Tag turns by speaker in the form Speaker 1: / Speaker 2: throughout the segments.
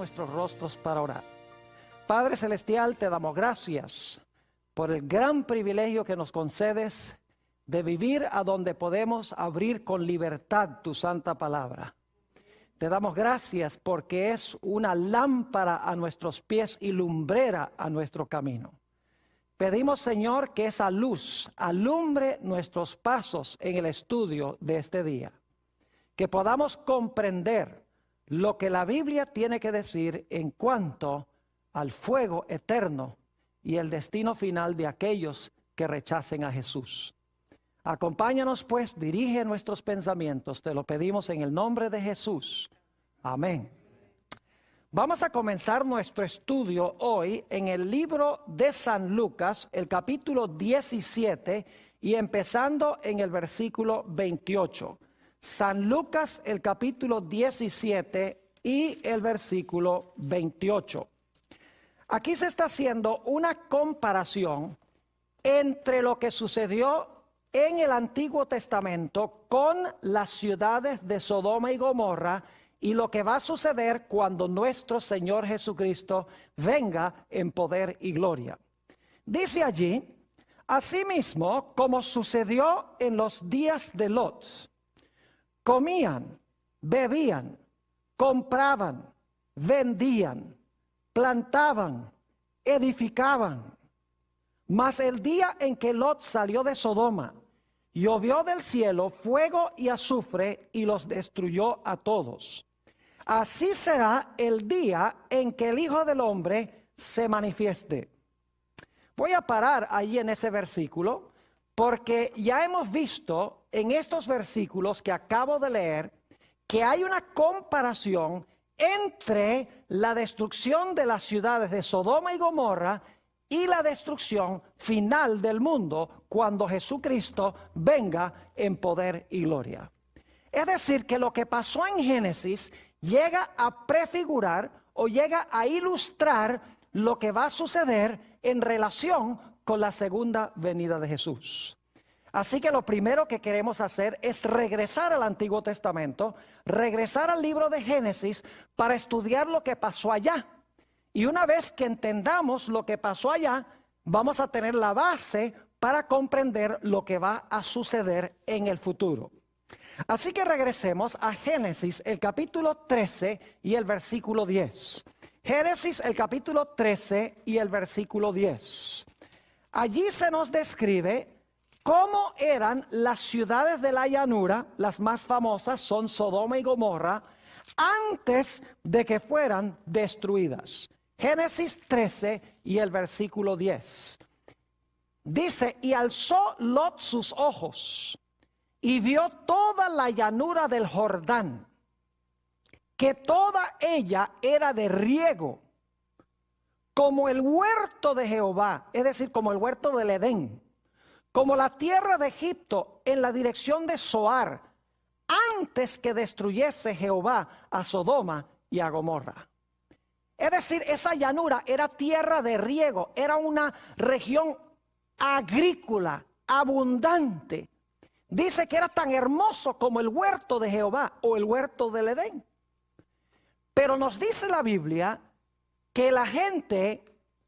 Speaker 1: nuestros rostros para orar. Padre Celestial, te damos gracias por el gran privilegio que nos concedes de vivir a donde podemos abrir con libertad tu santa palabra. Te damos gracias porque es una lámpara a nuestros pies y lumbrera a nuestro camino. Pedimos, Señor, que esa luz alumbre nuestros pasos en el estudio de este día. Que podamos comprender lo que la Biblia tiene que decir en cuanto al fuego eterno y el destino final de aquellos que rechacen a Jesús. Acompáñanos pues, dirige nuestros pensamientos, te lo pedimos en el nombre de Jesús. Amén. Vamos a comenzar nuestro estudio hoy en el libro de San Lucas, el capítulo 17 y empezando en el versículo 28. San Lucas, el capítulo 17 y el versículo 28. Aquí se está haciendo una comparación entre lo que sucedió en el Antiguo Testamento con las ciudades de Sodoma y Gomorra y lo que va a suceder cuando nuestro Señor Jesucristo venga en poder y gloria. Dice allí, asimismo, como sucedió en los días de Lot, comían, bebían, compraban, vendían, plantaban, edificaban. Mas el día en que Lot salió de Sodoma, llovió del cielo fuego y azufre y los destruyó a todos. Así será el día en que el Hijo del Hombre se manifieste. Voy a parar ahí en ese versículo porque ya hemos visto en estos versículos que acabo de leer que hay una comparación entre la destrucción de las ciudades de Sodoma y Gomorra y la destrucción final del mundo cuando Jesucristo venga en poder y gloria. Es decir, que lo que pasó en Génesis llega a prefigurar o llega a ilustrar lo que va a suceder en relación con la segunda venida de Jesús. Así que lo primero que queremos hacer es regresar al Antiguo Testamento, regresar al libro de Génesis para estudiar lo que pasó allá. Y una vez que entendamos lo que pasó allá, vamos a tener la base para comprender lo que va a suceder en el futuro. Así que regresemos a Génesis, el capítulo 13 y el versículo 10. Génesis, el capítulo 13 y el versículo 10. Allí se nos describe cómo eran las ciudades de la llanura, las más famosas son Sodoma y Gomorra, antes de que fueran destruidas. Génesis 13 y el versículo 10. Dice, y alzó Lot sus ojos y vio toda la llanura del Jordán, que toda ella era de riego, como el huerto de Jehová, es decir, como el huerto del Edén, como la tierra de Egipto en la dirección de Zoar, antes que destruyese Jehová a Sodoma y a Gomorra. Es decir, esa llanura era tierra de riego, era una región agrícola, abundante. Dice que era tan hermoso como el huerto de Jehová o el huerto del Edén. Pero nos dice la Biblia que la gente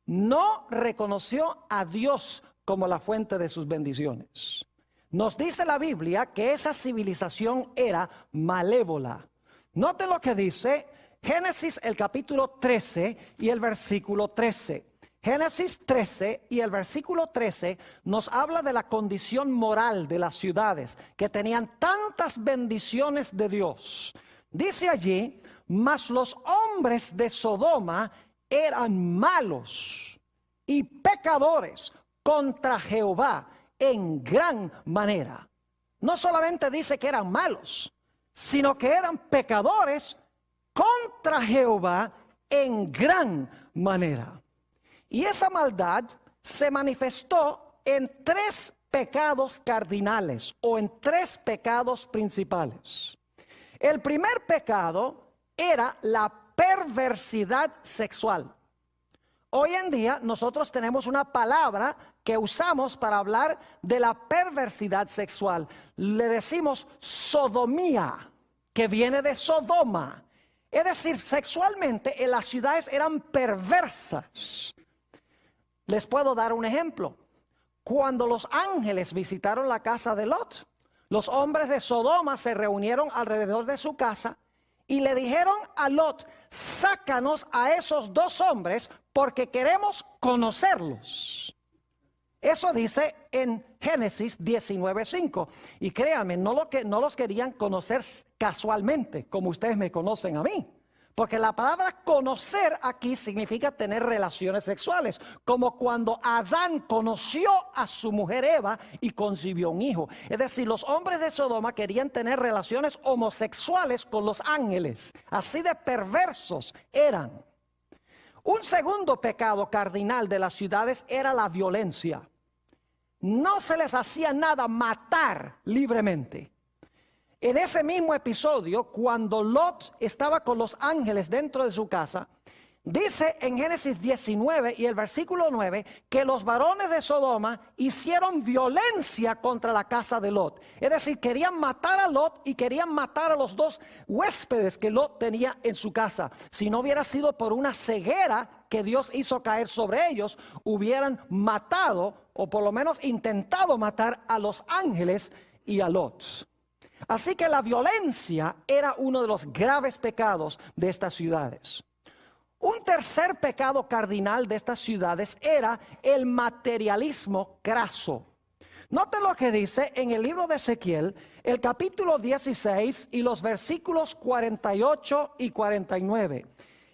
Speaker 1: no reconoció a Dios como la fuente de sus bendiciones. Nos dice la Biblia que esa civilización era malévola. Noten lo que dice Génesis el capítulo 13 y el versículo 13. Génesis 13 y el versículo 13 nos habla de la condición moral de las ciudades que tenían tantas bendiciones de Dios. Dice allí, mas los hombres de Sodoma eran malos y pecadores contra Jehová en gran manera. No solamente dice que eran malos, sino que eran pecadores contra Jehová en gran manera. Y esa maldad se manifestó en tres pecados cardinales o en tres pecados principales. El primer pecado era la perversidad sexual. Hoy en día nosotros tenemos una palabra que usamos para hablar de la perversidad sexual. Le decimos sodomía, que viene de Sodoma. Es decir, sexualmente en las ciudades eran perversas. Les puedo dar un ejemplo. Cuando los ángeles visitaron la casa de Lot, los hombres de Sodoma se reunieron alrededor de su casa y le dijeron a Lot: sácanos a esos dos hombres porque queremos conocerlos. Eso dice en Génesis 19:5. Y créanme, no los querían conocer casualmente, como ustedes me conocen a mí. Porque la palabra conocer aquí significa tener relaciones sexuales, como cuando Adán conoció a su mujer Eva y concibió un hijo. Es decir, los hombres de Sodoma querían tener relaciones homosexuales con los ángeles. Así de perversos eran. Un segundo pecado cardinal de las ciudades era la violencia. No se les hacía nada matar libremente. En ese mismo episodio, cuando Lot estaba con los ángeles dentro de su casa, dice en Génesis 19 y el versículo 9 que los varones de Sodoma hicieron violencia contra la casa de Lot. Es decir, querían matar a Lot y querían matar a los dos huéspedes que Lot tenía en su casa. Si no hubiera sido por una ceguera que Dios hizo caer sobre ellos, hubieran matado o por lo menos intentado matar a los ángeles y a Lot. Así que la violencia era uno de los graves pecados de estas ciudades. Un tercer pecado cardinal de estas ciudades era el materialismo craso. Noten lo que dice en el libro de Ezequiel, el capítulo 16 y los versículos 48 y 49.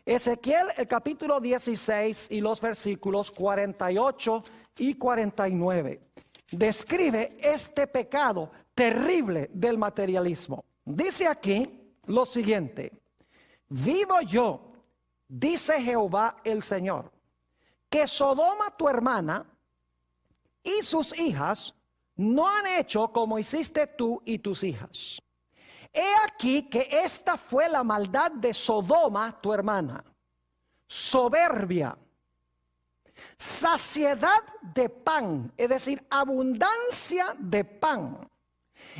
Speaker 1: Ezequiel, el capítulo 16 y los versículos 48 y 49. Describe este pecado terrible del materialismo. Dice aquí lo siguiente: vivo yo, dice Jehová el Señor, que Sodoma tu hermana y sus hijas no han hecho como hiciste tú y tus hijas. He aquí que esta fue la maldad de Sodoma tu hermana: soberbia, saciedad de pan, es decir, abundancia de pan,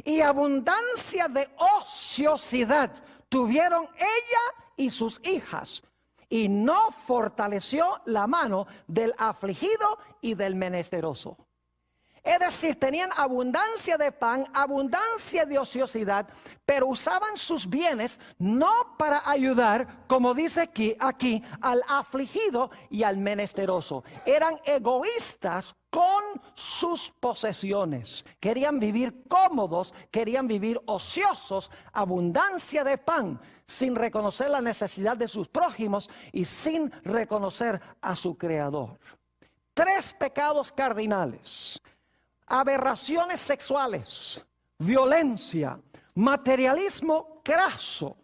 Speaker 1: y abundancia de ociosidad tuvieron ella y sus hijas, y no fortaleció la mano del afligido y del menesteroso. Es decir, tenían abundancia de pan, abundancia de ociosidad, pero usaban sus bienes no para ayudar, como dice aquí, al afligido y al menesteroso. Eran egoístas con sus posesiones. Querían vivir cómodos, querían vivir ociosos, abundancia de pan, sin reconocer la necesidad de sus prójimos y sin reconocer a su Creador. Tres pecados cardinales: aberraciones sexuales, violencia, materialismo craso.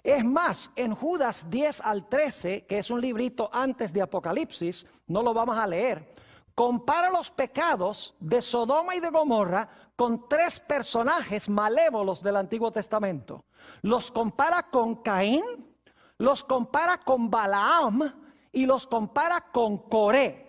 Speaker 1: Es más, en Judas 10 al 13, que es un librito antes de Apocalipsis, no lo vamos a leer, compara los pecados de Sodoma y de Gomorra con tres personajes malévolos del Antiguo Testamento. Los compara con Caín, los compara con Balaam y los compara con Coré.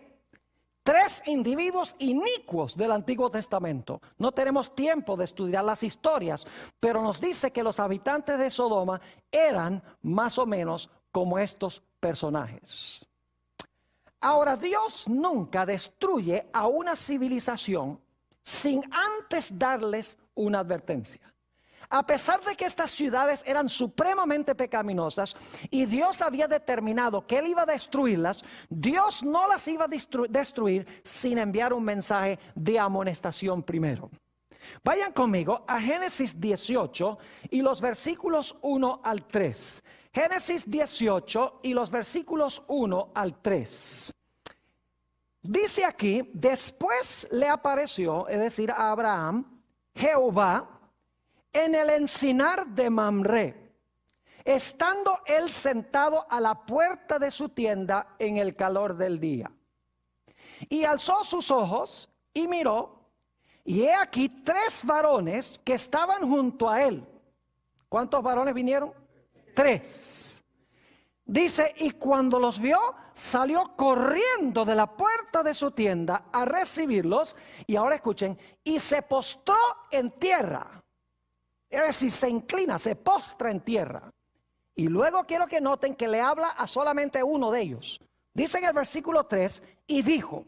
Speaker 1: Tres individuos inicuos del Antiguo Testamento. No tenemos tiempo de estudiar las historias, pero nos dice que los habitantes de Sodoma eran más o menos como estos personajes. Ahora, Dios nunca destruye a una civilización sin antes darles una advertencia. A pesar de que estas ciudades eran supremamente pecaminosas y Dios había determinado que Él iba a destruirlas, Dios no las iba a destruir sin enviar un mensaje de amonestación primero. Vayan conmigo a Génesis 18 y los versículos 1 al 3. Génesis 18 y los versículos 1 al 3. Dice aquí: después le apareció, es decir, a Abraham, Jehová, en el encinar de Mamre, estando él sentado a la puerta de su tienda en el calor del día. Y alzó sus ojos y miró, y he aquí tres varones que estaban junto a él. ¿Cuántos varones vinieron? Tres. Dice, y cuando los vio, salió corriendo de la puerta de su tienda a recibirlos. Y ahora escuchen, y se postró en tierra. Es decir, se inclina, se postra en tierra. Y luego quiero que noten que le habla a solamente uno de ellos. Dice en el versículo 3, y dijo,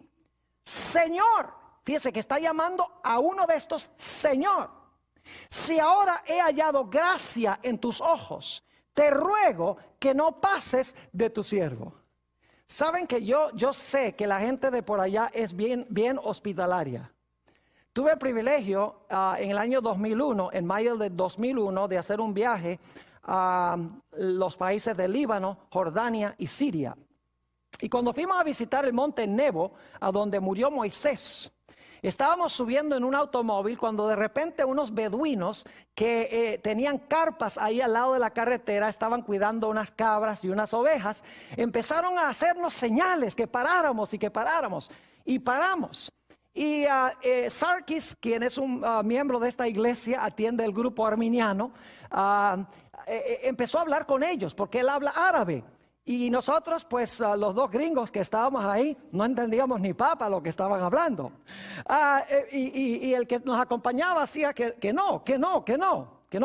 Speaker 1: Señor, fíjese que está llamando a uno de estos Señor. Si ahora he hallado gracia en tus ojos, te ruego que no pases de tu siervo. Saben que yo sé que la gente de por allá es bien hospitalaria. Tuve el privilegio en el año 2001, en mayo de 2001, de hacer un viaje a los países de Líbano, Jordania y Siria. Y cuando fuimos a visitar el monte Nebo, a donde murió Moisés, estábamos subiendo en un automóvil cuando de repente unos beduinos que tenían carpas ahí al lado de la carretera, estaban cuidando unas cabras y unas ovejas, empezaron a hacernos señales que paráramos y que paráramos. Y paramos. Y Sarkis, quien es un miembro de esta iglesia, atiende el grupo arminiano, empezó a hablar con ellos porque él habla árabe. Y nosotros, pues los dos gringos que estábamos ahí, no entendíamos ni papa lo que estaban hablando. Y el que nos acompañaba decía que no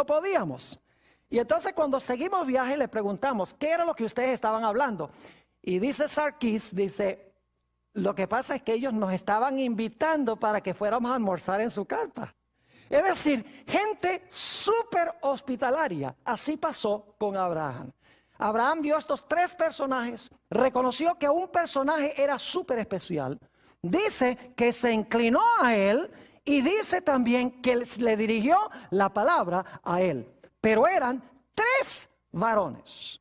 Speaker 1: podíamos. Y entonces cuando seguimos viaje le preguntamos, ¿qué era lo que ustedes estaban hablando? Y dice Sarkis, dice, lo que pasa es que ellos nos estaban invitando para que fuéramos a almorzar en su carpa. Es decir, gente súper hospitalaria. Así pasó con Abraham. Abraham vio estos tres personajes, reconoció que un personaje era súper especial, dice que se inclinó a él y dice también que le dirigió la palabra a él. Pero eran tres varones.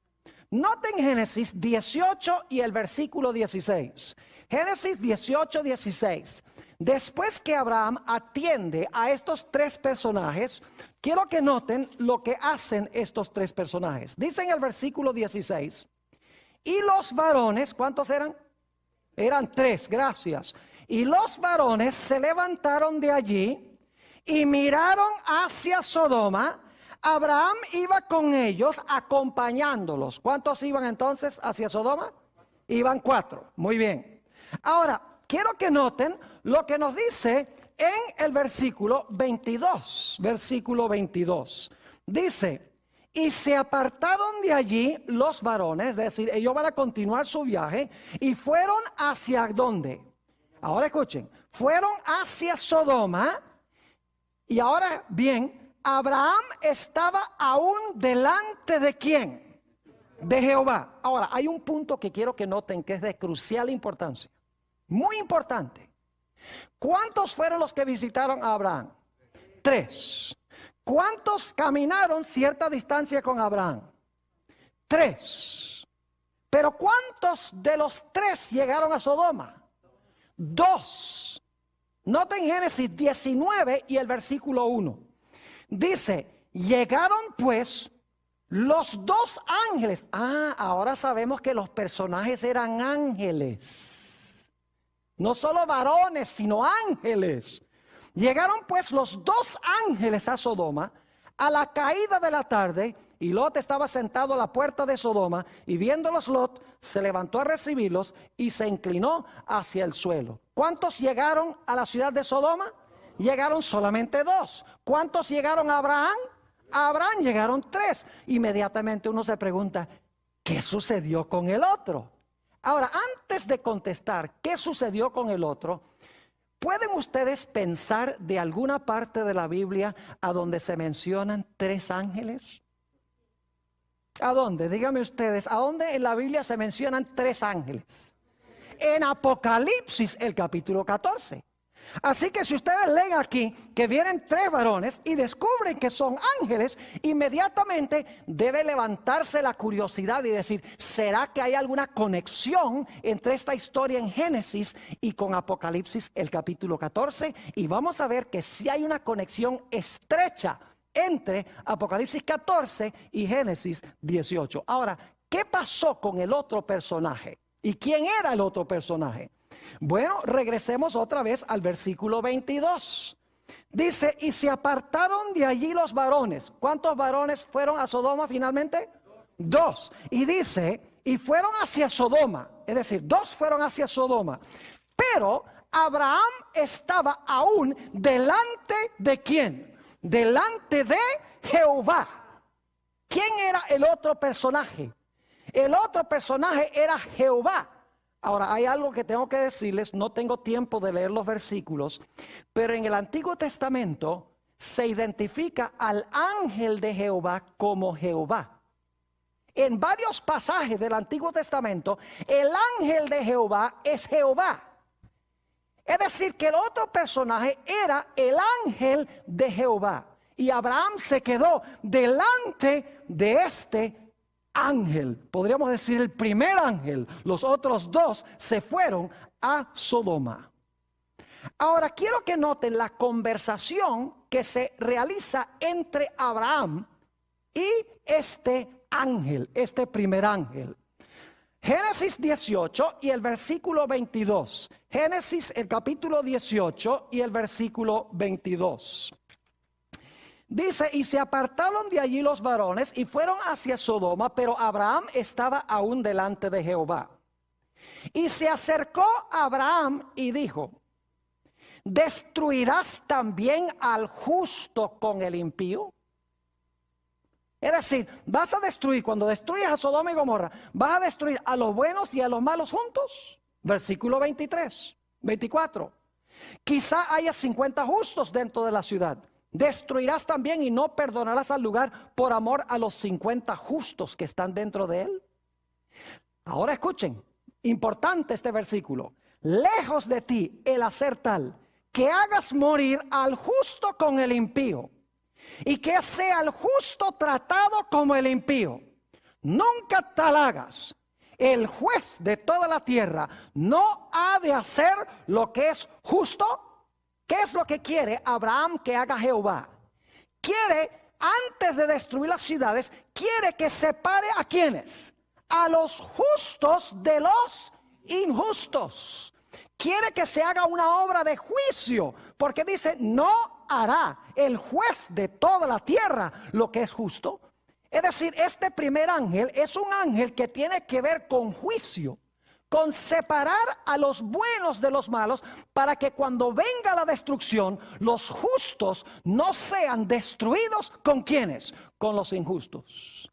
Speaker 1: Noten Génesis 18 y el versículo 16. Génesis 18, 16. Después que Abraham atiende a estos tres personajes, quiero que noten lo que hacen estos tres personajes. Dice en el versículo 16, y los varones, ¿cuántos eran? Eran tres, gracias. Y los varones se levantaron de allí y miraron hacia Sodoma. Abraham iba con ellos acompañándolos. ¿Cuántos iban entonces hacia Sodoma? Iban 4, muy bien. Ahora, quiero que noten lo que nos dice en el versículo 22. Versículo 22. Dice, y se apartaron de allí los varones, es decir, ellos van a continuar su viaje, y fueron hacia ¿dónde? Ahora escuchen, fueron hacia Sodoma, y ahora bien, Abraham estaba aún delante de ¿quién? De Jehová. Ahora, hay un punto que quiero que noten que es de crucial importancia. Muy importante. ¿Cuántos fueron los que visitaron a Abraham? 3. ¿Cuántos caminaron cierta distancia con Abraham? 3. Pero ¿cuántos de los 3 llegaron a Sodoma? 2. Noten Génesis 19 y el versículo 1. Dice, llegaron pues los 2 ángeles. Ahora sabemos que los personajes eran ángeles. No solo varones, sino ángeles. Llegaron pues los 2 ángeles a Sodoma a la caída de la tarde, y Lot estaba sentado a la puerta de Sodoma, y viéndolos Lot se levantó a recibirlos y se inclinó hacia el suelo. ¿Cuántos llegaron a la ciudad de Sodoma? Llegaron solamente 2. ¿Cuántos llegaron a Abraham? A Abraham llegaron 3. Inmediatamente uno se pregunta, ¿qué sucedió con el otro? Ahora, antes de contestar qué sucedió con el otro, ¿pueden ustedes pensar de alguna parte de la Biblia a donde se mencionan 3 ángeles? ¿A dónde? Díganme ustedes, ¿a dónde en la Biblia se mencionan 3 ángeles? En Apocalipsis, el capítulo 14. Así que si ustedes leen aquí que vienen 3 varones y descubren que son ángeles, inmediatamente debe levantarse la curiosidad y decir, ¿será que hay alguna conexión entre esta historia en Génesis y con Apocalipsis el capítulo 14? Y vamos a ver que sí hay una conexión estrecha entre Apocalipsis 14 y Génesis 18. Ahora, ¿qué pasó con el otro personaje? ¿Y quién era el otro personaje? Bueno, regresemos otra vez al versículo 22. Dice, y se apartaron de allí los varones. ¿Cuántos varones fueron a Sodoma finalmente? 2. Y dice, y fueron hacia Sodoma. Es decir, 2 fueron hacia Sodoma. Pero Abraham estaba aún delante de ¿quién? Delante de Jehová. ¿Quién era el otro personaje? El otro personaje era Jehová. Ahora, hay algo que tengo que decirles, no tengo tiempo de leer los versículos, pero en el Antiguo Testamento se identifica al ángel de Jehová como Jehová. En varios pasajes del Antiguo Testamento, el ángel de Jehová es Jehová. Es decir, que el otro personaje era el ángel de Jehová. Y Abraham se quedó delante de este ángel. Podríamos decir el primer ángel. Los otros dos se fueron a Sodoma. Ahora quiero que noten la conversación que se realiza entre Abraham y este ángel, este primer ángel. Génesis 18 y el versículo 22. Génesis el capítulo 18 y el versículo 22. Dice, y se apartaron de allí los varones y fueron hacia Sodoma, pero Abraham estaba aún delante de Jehová. Y se acercó a Abraham y dijo, ¿destruirás también al justo con el impío? Es decir, vas a destruir, cuando destruyas a Sodoma y Gomorra, vas a destruir a los buenos y a los malos juntos. Versículo 24. Quizá haya 50 justos dentro de la ciudad. Destruirás también y no perdonarás al lugar por amor a los 50 justos que están dentro de él. Ahora escuchen, importante este versículo. Lejos de ti el hacer tal, que hagas morir al justo con el impío, y que sea el justo tratado como el impío. Nunca tal hagas. El juez de toda la tierra no ha de hacer lo que es justo. ¿Qué es lo que quiere Abraham que haga Jehová? Quiere, antes de destruir las ciudades, quiere que separe a quienes, a los justos de los injustos. Quiere que se haga una obra de juicio, porque dice, no hará el juez de toda la tierra lo que es justo. Es decir, este primer ángel es un ángel que tiene que ver con juicio, con separar a los buenos de los malos, para que cuando venga la destrucción, los justos no sean destruidos. ¿Con quiénes? Con los injustos.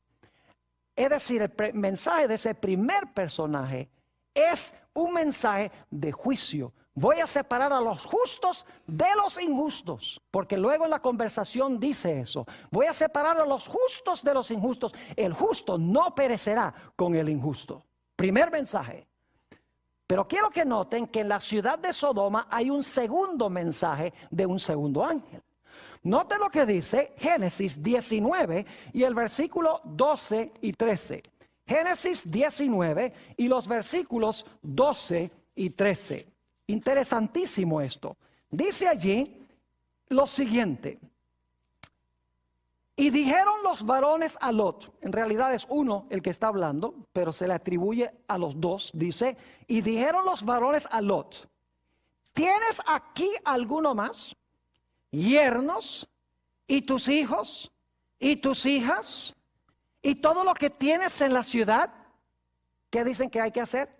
Speaker 1: Es decir, el mensaje de ese primer personaje es un mensaje de juicio. Voy a separar a los justos de los injustos, porque luego en la conversación dice eso. Voy a separar a los justos de los injustos. El justo no perecerá con el injusto. Primer mensaje. Pero quiero que noten que en la ciudad de Sodoma hay un segundo mensaje de un segundo ángel. Noten lo que dice Génesis 19 y el versículo 12 y 13. Génesis 19 y los versículos 12 y 13. Interesantísimo esto. Dice allí lo siguiente. Y dijeron los varones a Lot, en realidad es uno el que está hablando, pero se le atribuye a los dos, dice, y dijeron los varones a Lot, ¿tienes aquí alguno más? Yernos, y tus hijos, y tus hijas, y todo lo que tienes en la ciudad. ¿Qué dicen que hay que hacer?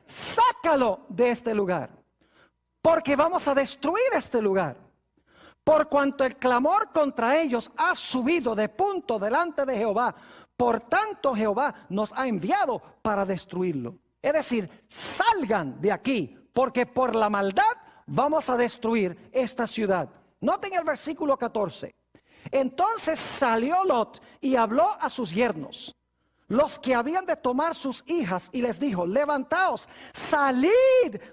Speaker 1: Sácalo de este lugar, porque vamos a destruir este lugar. Por cuanto el clamor contra ellos ha subido de punto delante de Jehová, por tanto Jehová nos ha enviado para destruirlo. Es decir, salgan de aquí, porque por la maldad vamos a destruir esta ciudad. Noten el versículo 14. Entonces salió Lot y habló a sus yernos, los que habían de tomar sus hijas, y les dijo, levantaos, salid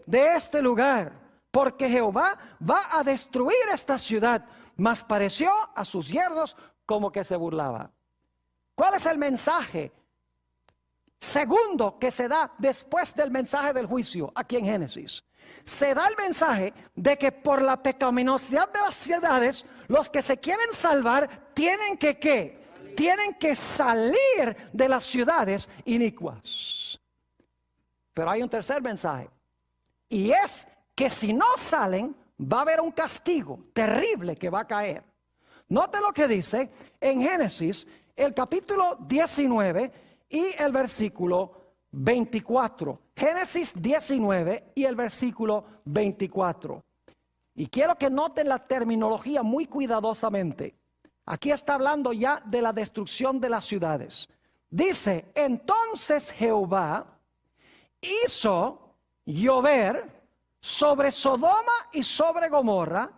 Speaker 1: de este lugar, porque Jehová va a destruir esta ciudad. Mas pareció a sus yernos como que se burlaba. ¿Cuál es el mensaje segundo que se da después del mensaje del juicio aquí en Génesis? Se da el mensaje de que por la pecaminosidad de las ciudades, los que se quieren salvar tienen que ¿qué? Tienen que salir de las ciudades inicuas. Pero hay un tercer mensaje, y es que si no salen, va a haber un castigo terrible que va a caer. Note lo que dice en Génesis, el capítulo 19 y el versículo 24. Génesis 19 y el versículo 24. Y quiero que noten la terminología muy cuidadosamente. Aquí está hablando ya de la destrucción de las ciudades. Dice, entonces Jehová hizo llover sobre Sodoma y sobre Gomorra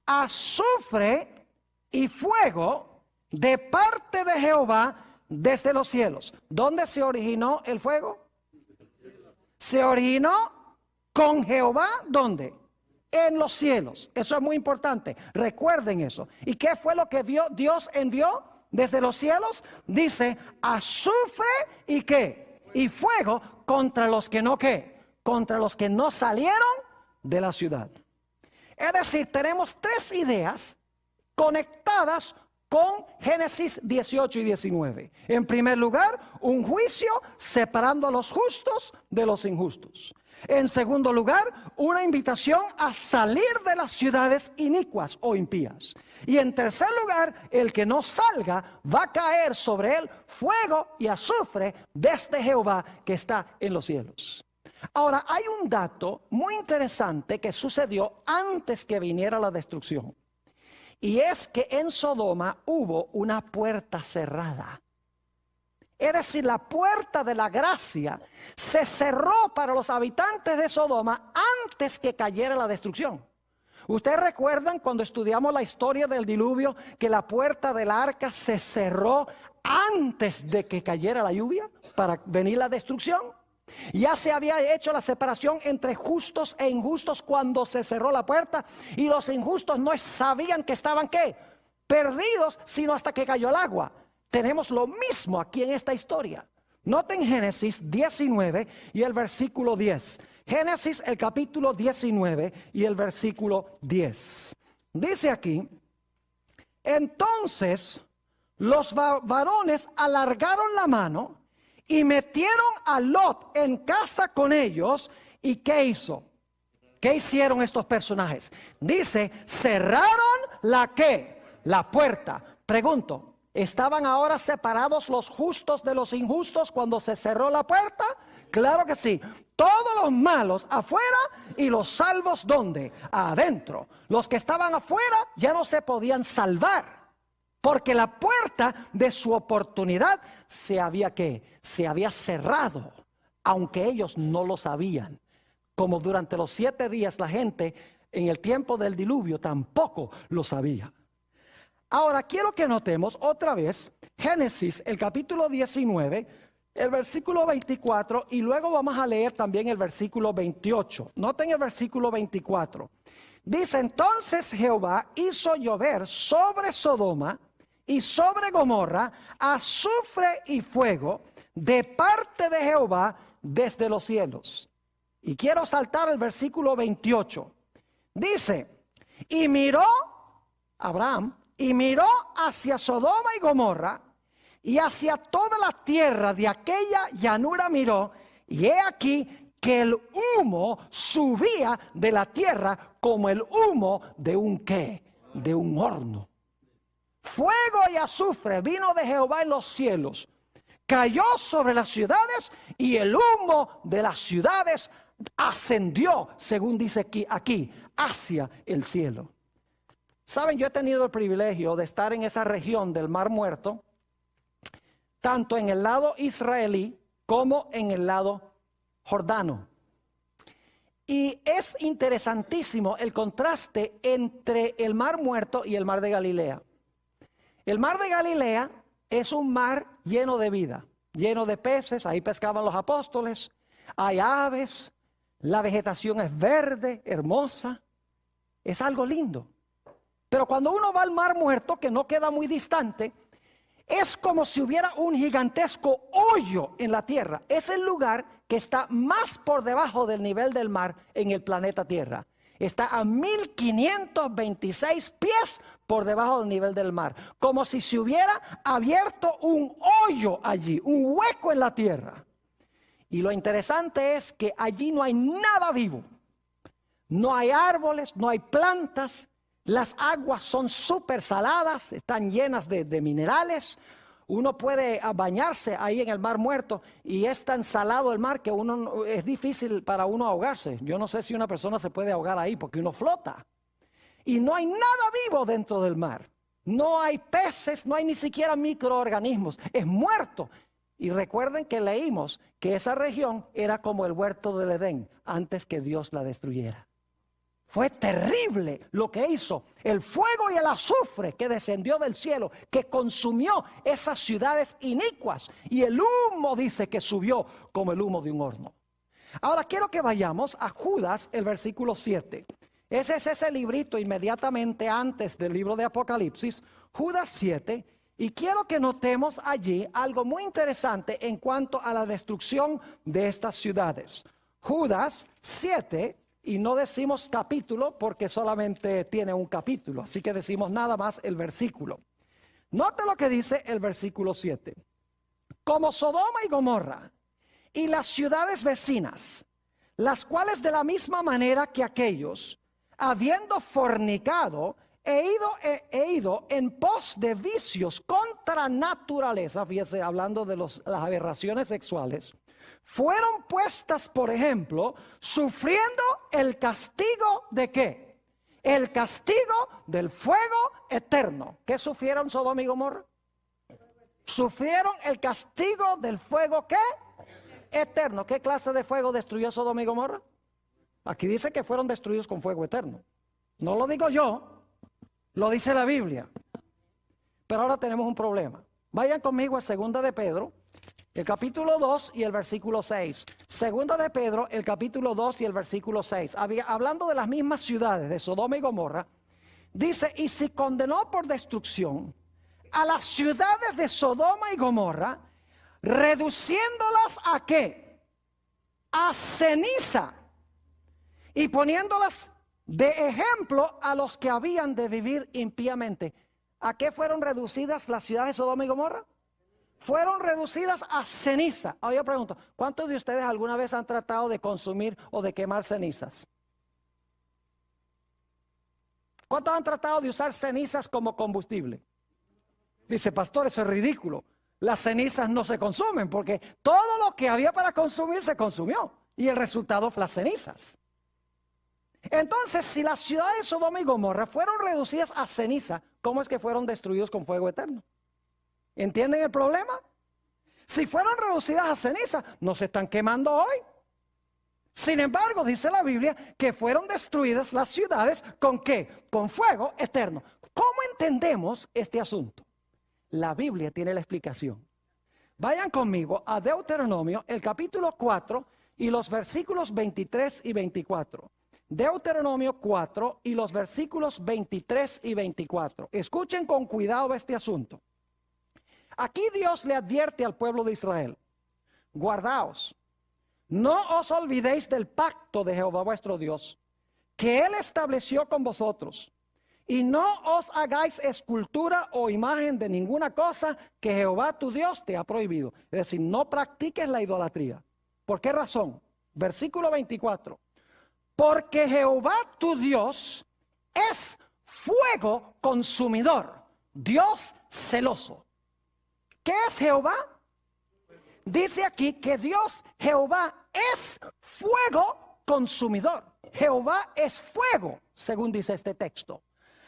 Speaker 1: azufre y fuego de parte de Jehová desde los cielos. ¿Dónde se originó el fuego? Se originó con Jehová, ¿dónde? En los cielos. Eso es muy importante. Recuerden eso. ¿Y qué fue lo que Dios envió desde los cielos? Dice, azufre y ¿qué? Y fuego contra los que no ¿qué? Contra los que no salieron de la ciudad. Es decir, tenemos tres ideas conectadas con Génesis 18 y 19. En primer lugar, un juicio separando a los justos de los injustos. En segundo lugar, una invitación a salir de las ciudades inicuas o impías. Y en tercer lugar, el que no salga va a caer sobre él fuego y azufre desde Jehová que está en los cielos. Ahora, hay un dato muy interesante que sucedió antes que viniera la destrucción. Y es que en Sodoma hubo una puerta cerrada. Es decir, la puerta de la gracia se cerró para los habitantes de Sodoma antes que cayera la destrucción. ¿Ustedes recuerdan cuando estudiamos la historia del diluvio que la puerta del arca se cerró antes de que cayera la lluvia para venir la destrucción? Ya se había hecho la separación entre justos e injustos cuando se cerró la puerta, y los injustos no sabían que estaban ¿qué? Perdidos, sino hasta que cayó el agua. Tenemos lo mismo aquí en esta historia. Noten Génesis 19 y el versículo 10. Génesis el capítulo 19 y el versículo 10. Dice aquí, entonces los varones alargaron la mano y metieron a Lot en casa con ellos. ¿Y qué hizo? ¿Qué hicieron estos personajes? Dice, cerraron la ¿qué? La puerta. Pregunto, ¿estaban ahora separados los justos de los injustos cuando se cerró la puerta? Claro que sí. Todos los malos afuera y los salvos ¿dónde? Adentro. Los que estaban afuera ya no se podían salvar, porque la puerta de su oportunidad se había ¿qué? Se había cerrado, aunque ellos no lo sabían. Como durante los 7 días la gente en el tiempo del diluvio tampoco lo sabía. Ahora quiero que notemos otra vez Génesis, el capítulo 19, el versículo 24, y luego vamos a leer también el versículo 28. Noten el versículo 24. Dice, entonces Jehová hizo llover sobre Sodoma y sobre Gomorra azufre y fuego de parte de Jehová desde los cielos. Y quiero saltar el versículo 28. Dice, y miró Abraham, y miró hacia Sodoma y Gomorra, y hacia toda la tierra de aquella llanura miró, y he aquí que el humo subía de la tierra como el humo de un ¿qué? De un horno. Fuego y azufre vino de Jehová en los cielos, cayó sobre las ciudades, y el humo de las ciudades ascendió, según dice aquí, hacia el cielo. Saben, yo he tenido el privilegio de estar en esa región del Mar Muerto, tanto en el lado israelí como en el lado jordano. Y es interesantísimo el contraste entre el Mar Muerto y el Mar de Galilea. El Mar de Galilea es un mar lleno de vida, lleno de peces, ahí pescaban los apóstoles, hay aves, la vegetación es verde, hermosa, es algo lindo. Pero cuando uno va al Mar Muerto, que no queda muy distante, es como si hubiera un gigantesco hoyo en la tierra. Es el lugar que está más por debajo del nivel del mar en el planeta Tierra. Está a 1526 pies por debajo del nivel del mar. Como si se hubiera abierto un hoyo allí, un hueco en la tierra. Y lo interesante es que allí no hay nada vivo. No hay árboles, no hay plantas. Las aguas son súper saladas, están llenas de minerales. Uno puede bañarse ahí en el Mar Muerto y es tan salado el mar que es difícil para uno ahogarse. Yo no sé si una persona se puede ahogar ahí porque uno flota. Y no hay nada vivo dentro del mar. No hay peces, no hay ni siquiera microorganismos. Es muerto. Y recuerden que leímos que esa región era como el huerto del Edén antes que Dios la destruyera. Fue terrible lo que hizo el fuego y el azufre que descendió del cielo, que consumió esas ciudades inicuas. Y el humo dice que subió como el humo de un horno. Ahora quiero que vayamos a Judas, el versículo 7. Ese es ese librito inmediatamente antes del libro de Apocalipsis, Judas 7. Y quiero que notemos allí algo muy interesante en cuanto a la destrucción de estas ciudades. Judas 7. Y no decimos capítulo porque solamente tiene un capítulo, así que decimos nada más el versículo. Note lo que dice el versículo 7. Como Sodoma y Gomorra y las ciudades vecinas, las cuales de la misma manera que aquellos, habiendo fornicado, he ido en pos de vicios contra naturaleza, fíjese, hablando de las aberraciones sexuales, fueron puestas, por ejemplo, sufriendo el castigo ¿de qué? El castigo del fuego eterno. ¿Qué sufrieron Sodoma y Gomorra? Sufrieron el castigo del fuego ¿qué? Eterno. ¿Qué clase de fuego destruyó Sodoma y Gomorra? Aquí dice que fueron destruidos con fuego eterno. No lo digo yo, lo dice la Biblia. Pero ahora tenemos un problema. Vayan conmigo a 2 de Pedro. El capítulo 2 y el versículo 6. Segunda de Pedro, el capítulo 2 y el versículo 6. Hablando de las mismas ciudades de Sodoma y Gomorra, dice, y si condenó por destrucción a las ciudades de Sodoma y Gomorra, reduciéndolas ¿a qué? A ceniza, y poniéndolas de ejemplo a los que habían de vivir impíamente. ¿A qué fueron reducidas las ciudades de Sodoma y Gomorra? Fueron reducidas a ceniza. Ahora yo pregunto, ¿cuántos de ustedes alguna vez han tratado de consumir o de quemar cenizas? ¿Cuántos han tratado de usar cenizas como combustible? Dice, pastor, eso es ridículo. Las cenizas no se consumen porque todo lo que había para consumir se consumió. Y el resultado fue las cenizas. Entonces, si las ciudades de Sodoma y Gomorra fueron reducidas a ceniza, ¿cómo es que fueron destruidos con fuego eterno? ¿Entienden el problema? Si fueron reducidas a ceniza, no se están quemando hoy. Sin embargo, dice la Biblia que fueron destruidas las ciudades ¿con qué? Con fuego eterno. ¿Cómo entendemos este asunto? La Biblia tiene la explicación. Vayan conmigo a Deuteronomio, el capítulo 4 y los versículos 23 y 24. Deuteronomio 4 y los versículos 23 y 24. Escuchen con cuidado este asunto. Aquí Dios le advierte al pueblo de Israel: guardaos, no os olvidéis del pacto de Jehová vuestro Dios, que Él estableció con vosotros, y no os hagáis escultura o imagen de ninguna cosa que Jehová tu Dios te ha prohibido. Es decir, no practiques la idolatría. ¿Por qué razón? Versículo 24. Porque Jehová tu Dios es fuego consumidor, Dios celoso. ¿Qué es Jehová? Dice aquí que Dios, Jehová, es fuego consumidor. Jehová es fuego, según dice este texto.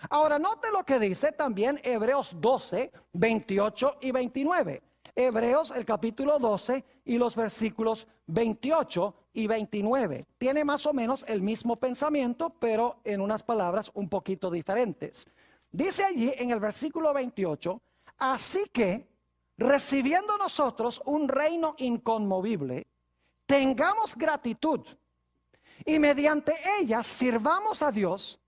Speaker 1: Ahora, note lo que dice también Hebreos 12, 28 y 29. Hebreos, el capítulo 12 y los versículos 28 y 29. Tiene más o menos el mismo pensamiento, pero en unas palabras un poquito diferentes. Dice allí en el versículo 28, así que, recibiendo nosotros un reino inconmovible, tengamos gratitud y mediante ella sirvamos a Dios,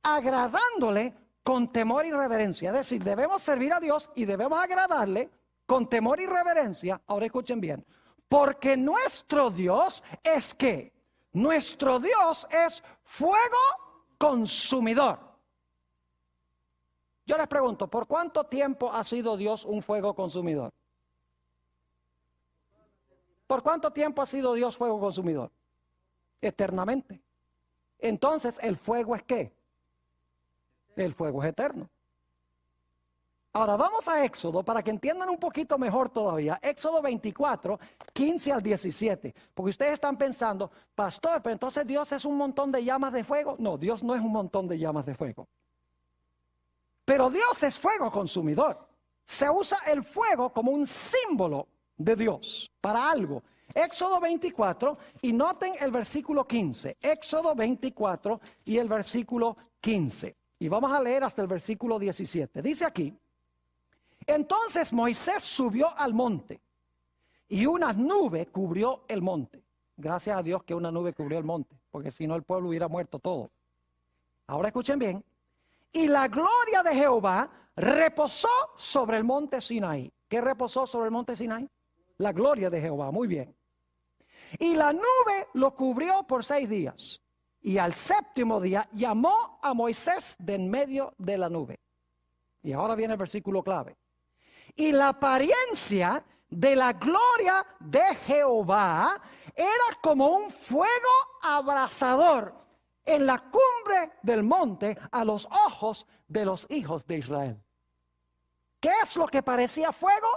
Speaker 1: agradándole con temor y reverencia. Es decir, debemos servir a Dios y debemos agradarle con temor y reverencia. Ahora escuchen bien, porque nuestro Dios es ¿qué? Nuestro Dios es fuego consumidor. Yo les pregunto, ¿por cuánto tiempo ha sido Dios un fuego consumidor? ¿Por cuánto tiempo ha sido Dios fuego consumidor? Eternamente. Entonces, ¿el fuego es qué? El fuego es eterno. Ahora vamos a Éxodo para que entiendan un poquito mejor todavía. Éxodo 24, 15 al 17. Porque ustedes están pensando, pastor, pero entonces Dios es un montón de llamas de fuego. No, Dios no es un montón de llamas de fuego. Pero Dios es fuego consumidor. Se usa el fuego como un símbolo de Dios para algo. Éxodo 24, y noten el versículo 15. Éxodo 24 y el versículo 15. Y vamos a leer hasta el versículo 17. Dice aquí: entonces Moisés subió al monte, y una nube cubrió el monte. Gracias a Dios que una nube cubrió el monte, porque si no el pueblo hubiera muerto todo. Ahora escuchen bien. Y la gloria de Jehová reposó sobre el monte Sinaí. ¿Qué reposó sobre el monte Sinaí? La gloria de Jehová, muy bien. Y la nube lo cubrió por 6 días. Y al 7º día llamó a Moisés de en medio de la nube. Y ahora viene el versículo clave. Y la apariencia de la gloria de Jehová era como un fuego abrasador en la cumbre del monte a los ojos de los hijos de Israel. ¿Qué es lo que parecía fuego?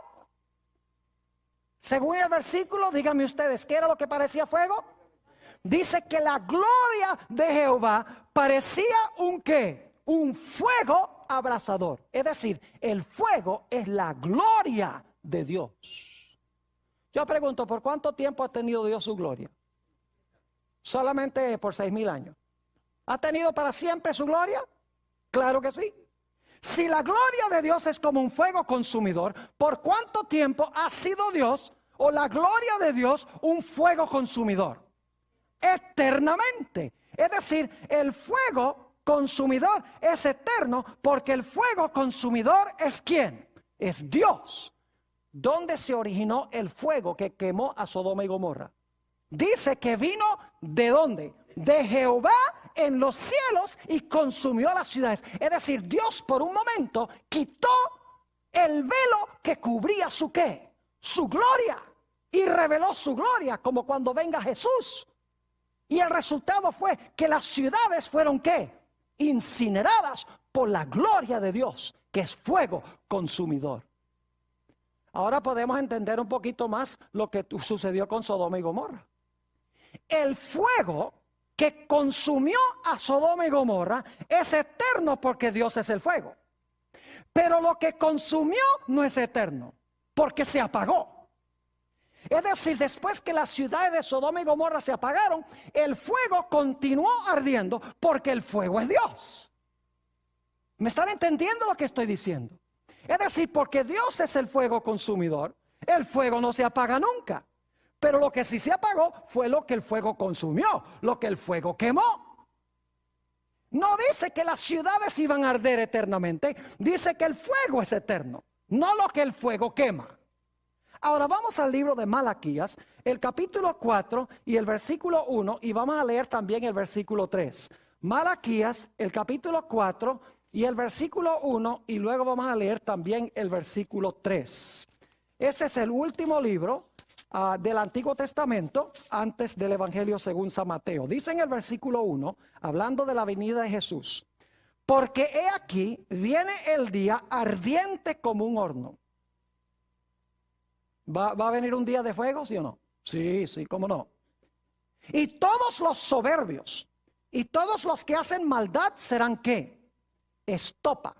Speaker 1: Según el versículo, díganme ustedes, ¿qué era lo que parecía fuego? Dice que la gloria de Jehová parecía un ¿qué? Un fuego abrasador. Es decir, el fuego es la gloria de Dios. Yo pregunto, ¿por cuánto tiempo ha tenido Dios su gloria? Solamente por 6,000 años. ¿Ha tenido para siempre su gloria? Claro que sí. Si la gloria de Dios es como un fuego consumidor, ¿por cuánto tiempo ha sido Dios o la gloria de Dios un fuego consumidor? Eternamente. Es decir, el fuego consumidor es eterno porque el fuego consumidor es ¿quién? Es Dios. ¿Dónde se originó el fuego que quemó a Sodoma y Gomorra? Dice que vino ¿de dónde? De Jehová en los cielos y consumió las ciudades. Es decir, Dios por un momento quitó el velo que cubría su ¿qué? Su gloria. Y reveló su gloria como cuando venga Jesús. Y el resultado fue que las ciudades fueron ¿qué? Incineradas por la gloria de Dios, que es fuego consumidor. Ahora podemos entender un poquito más lo que sucedió con Sodoma y Gomorra. El fuego que consumió a Sodoma y Gomorra es eterno porque Dios es el fuego. Pero lo que consumió no es eterno porque se apagó. Es decir, después que las ciudades de Sodoma y Gomorra se apagaron, el fuego continuó ardiendo porque el fuego es Dios. ¿Me están entendiendo lo que estoy diciendo? Es decir, porque Dios es el fuego consumidor, el fuego no se apaga nunca. Pero lo que sí se apagó fue lo que el fuego consumió, lo que el fuego quemó. No dice que las ciudades iban a arder eternamente, dice que el fuego es eterno, no lo que el fuego quema. Ahora vamos al libro de Malaquías, el capítulo 4 y el versículo 1, y vamos a leer también el versículo 3. Malaquías, el capítulo 4 y el versículo 1, y luego vamos a leer también el versículo 3. Este es el último libro del Antiguo Testamento antes del Evangelio según San Mateo. Dice en el versículo 1, hablando de la venida de Jesús: porque he aquí, viene el día ardiente como un horno. ¿Va a venir un día de fuego, sí o no? Sí, sí, cómo no. Y todos los soberbios y todos los que hacen maldad serán ¿qué? Estopa.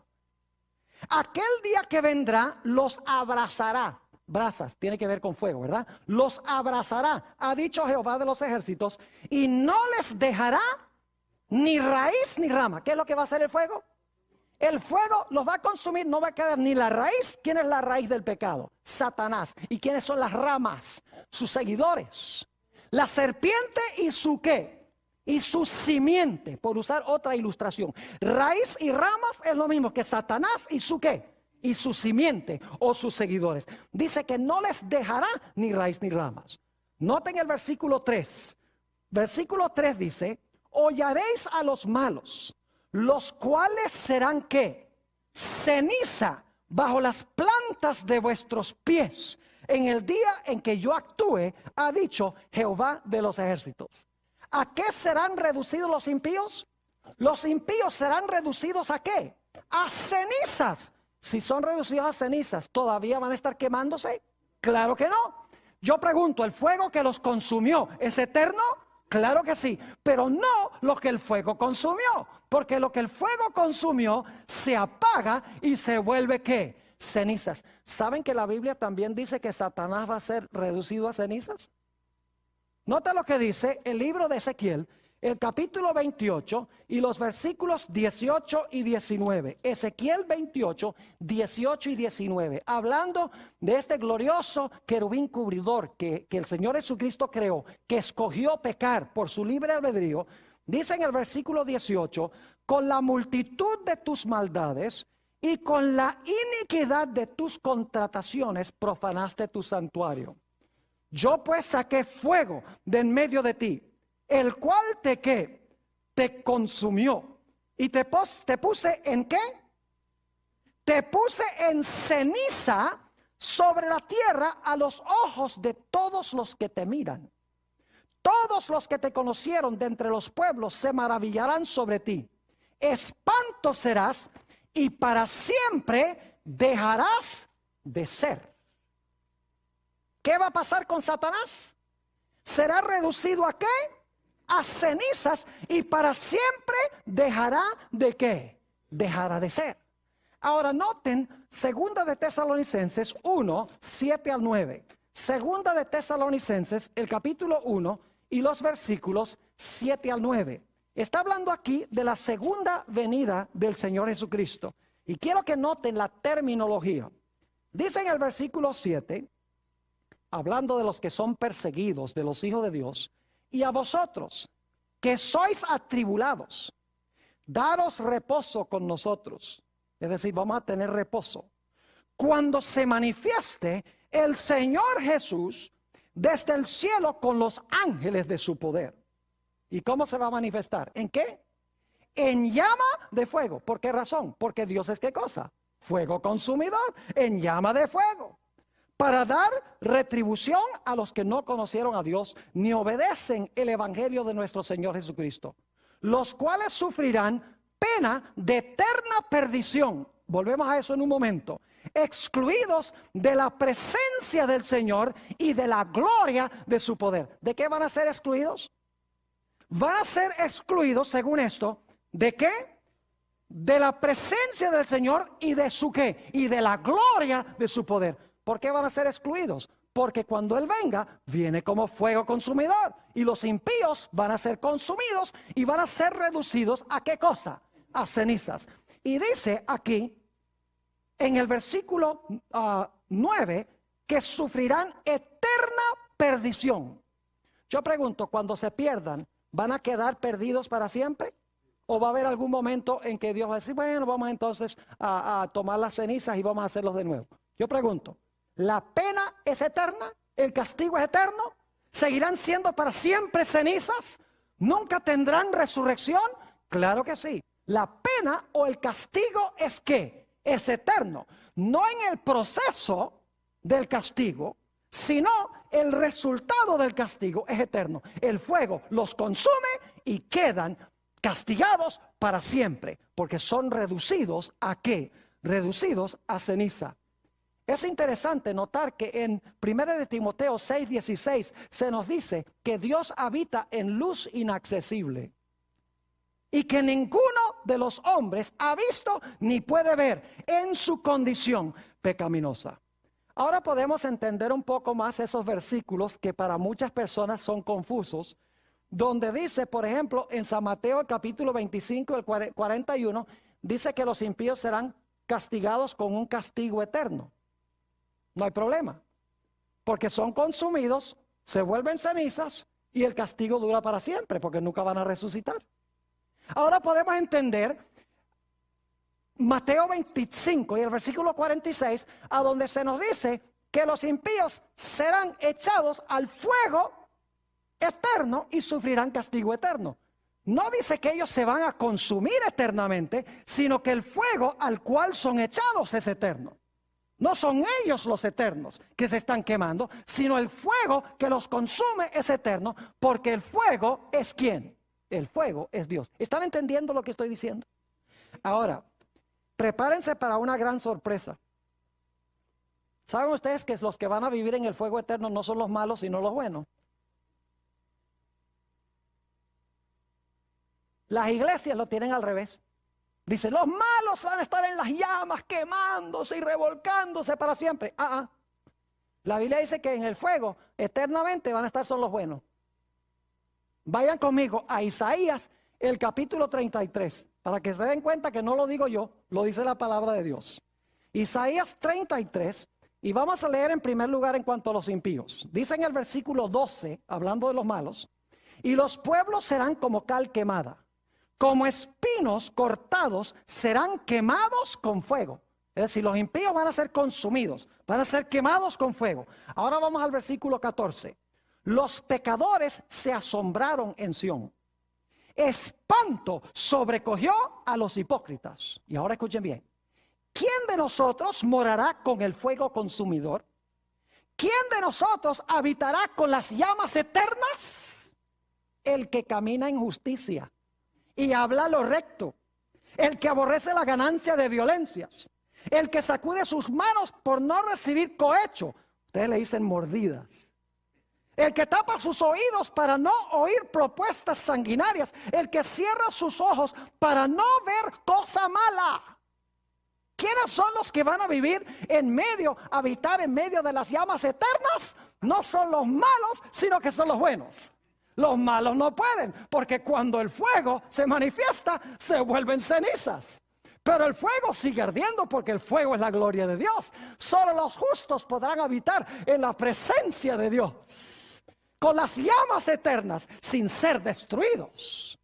Speaker 1: Aquel día que vendrá los abrazará. Brasas, tiene que ver con fuego, ¿verdad? Los abrazará, ha dicho Jehová de los ejércitos, y no les dejará ni raíz ni rama. ¿Qué es lo que va a hacer el fuego? El fuego los va a consumir, no va a quedar ni la raíz. ¿Quién es la raíz del pecado? Satanás. ¿Y quiénes son las ramas? Sus seguidores. La serpiente y su ¿qué? Y su simiente, por usar otra ilustración. Raíz y ramas es lo mismo que Satanás y su ¿qué? Y su simiente o sus seguidores. Dice que no les dejará ni raíz ni ramas. Noten el versículo 3. Versículo 3 dice: hollaréis a los malos, los cuales serán ¿qué? Ceniza bajo las plantas de vuestros pies, en el día en que yo actúe, ha dicho Jehová de los ejércitos. ¿A qué serán reducidos los impíos? Los impíos serán reducidos ¿a qué? A cenizas. Si son reducidos a cenizas, ¿todavía van a estar quemándose? Claro que no. Yo pregunto, ¿el fuego que los consumió es eterno? Claro que sí, pero no lo que el fuego consumió, porque lo que el fuego consumió se apaga y se vuelve ¿qué? Cenizas. ¿Saben que la Biblia también dice que Satanás va a ser reducido a cenizas? Nota lo que dice el libro de Ezequiel, el capítulo 28 y los versículos 18 y 19. Ezequiel 28, 18 y 19. Hablando de este glorioso querubín cubridor que el Señor Jesucristo creó, que escogió pecar por su libre albedrío. Dice en el versículo 18, con la multitud de tus maldades y con la iniquidad de tus contrataciones profanaste tu santuario. Yo pues saqué fuego de en medio de ti, el cual te consumió. ¿Y te puse en qué? Te puse en ceniza sobre la tierra a los ojos de todos los que te miran. Todos los que te conocieron de entre los pueblos se maravillarán sobre ti. Espanto serás y para siempre dejarás de ser. ¿Qué va a pasar con Satanás? Será reducido ¿a qué? A cenizas y para siempre dejará de ¿qué? Dejará de ser. Ahora noten, segunda de Tesalonicenses 1, 7 al 9. Segunda de Tesalonicenses, el capítulo 1 y los versículos 7 al 9. Está hablando aquí de la segunda venida del Señor Jesucristo. Y quiero que noten la terminología. Dice en el versículo 7, hablando de los que son perseguidos, de los hijos de Dios, y a vosotros, que sois atribulados, daros reposo con nosotros. Es decir, vamos a tener reposo. Cuando se manifieste el Señor Jesús desde el cielo con los ángeles de su poder. ¿Y cómo se va a manifestar? ¿En qué? En llama de fuego. ¿Por qué razón? Porque Dios es ¿qué cosa? Fuego consumidor, en llama de fuego. Para dar retribución a los que no conocieron a Dios ni obedecen el evangelio de nuestro Señor Jesucristo, los cuales sufrirán pena de eterna perdición. Volvemos a eso en un momento. Excluidos de la presencia del Señor y de la gloria de su poder. ¿De qué van a ser excluidos? Van a ser excluidos, según esto, ¿de qué? De la presencia del Señor y de su ¿qué? Y de la gloria de su poder. ¿Por qué van a ser excluidos? Porque cuando Él venga, viene como fuego consumidor. Y los impíos van a ser consumidos y van a ser reducidos ¿a qué cosa? A cenizas. Y dice aquí, en el versículo 9, que sufrirán eterna perdición. Yo pregunto, cuando se pierdan, ¿van a quedar perdidos para siempre? ¿O va a haber algún momento en que Dios va a decir, bueno, vamos entonces a tomar las cenizas y vamos a hacerlos de nuevo? Yo pregunto, ¿la pena es eterna? ¿El castigo es eterno? ¿Seguirán siendo para siempre cenizas? ¿Nunca tendrán resurrección? Claro que sí. La pena o el castigo es ¿qué? Es eterno. No en el proceso del castigo, sino el resultado del castigo es eterno. El fuego los consume y quedan castigados para siempre, porque son reducidos ¿a qué? Reducidos a ceniza. Es interesante notar que en 1 de Timoteo 6:16 se nos dice que Dios habita en luz inaccesible y que ninguno de los hombres ha visto ni puede ver en su condición pecaminosa. Ahora podemos entender un poco más esos versículos que para muchas personas son confusos, donde dice, por ejemplo, en San Mateo el capítulo 25, el 41, dice que los impíos serán castigados con un castigo eterno. No hay problema, porque son consumidos, se vuelven cenizas y el castigo dura para siempre, porque nunca van a resucitar. Ahora podemos entender Mateo 25 y el versículo 46, a donde se nos dice que los impíos serán echados al fuego eterno y sufrirán castigo eterno. No dice que ellos se van a consumir eternamente, sino que el fuego al cual son echados es eterno. No son ellos los eternos que se están quemando, sino el fuego que los consume es eterno, porque el fuego es ¿quién? El fuego es Dios. ¿Están entendiendo lo que estoy diciendo? Ahora, prepárense para una gran sorpresa. ¿Saben ustedes que los que van a vivir en el fuego eterno no son los malos, sino los buenos? Las iglesias lo tienen al revés. Dice, los malos van a estar en las llamas, quemándose y revolcándose para siempre. La Biblia dice que en el fuego eternamente van a estar son los buenos. Vayan conmigo a Isaías, el capítulo 33, para que se den cuenta que no lo digo yo, lo dice la palabra de Dios. Isaías 33, y vamos a leer en primer lugar en cuanto a los impíos. Dice en el versículo 12, hablando de los malos, y los pueblos serán como cal quemada, como espinos cortados serán quemados con fuego. Es decir, los impíos van a ser consumidos, van a ser quemados con fuego. Ahora vamos al versículo 14. Los pecadores se asombraron en Sión. Espanto sobrecogió a los hipócritas. Y ahora escuchen bien. ¿Quién de nosotros morará con el fuego consumidor? ¿Quién de nosotros habitará con las llamas eternas? El que camina en justicia y habla lo recto, el que aborrece la ganancia de violencias, el que sacude sus manos por no recibir cohecho, ustedes le dicen mordidas, el que tapa sus oídos para no oír propuestas sanguinarias, el que cierra sus ojos para no ver cosa mala. ¿Quiénes son los que van a vivir habitar en medio de las llamas eternas? No son los malos, sino que son los buenos. Los malos no pueden, porque cuando el fuego se manifiesta, se vuelven cenizas. Pero el fuego sigue ardiendo, porque el fuego es la gloria de Dios. Solo los justos podrán habitar en la presencia de Dios, con las llamas eternas, sin ser destruidos.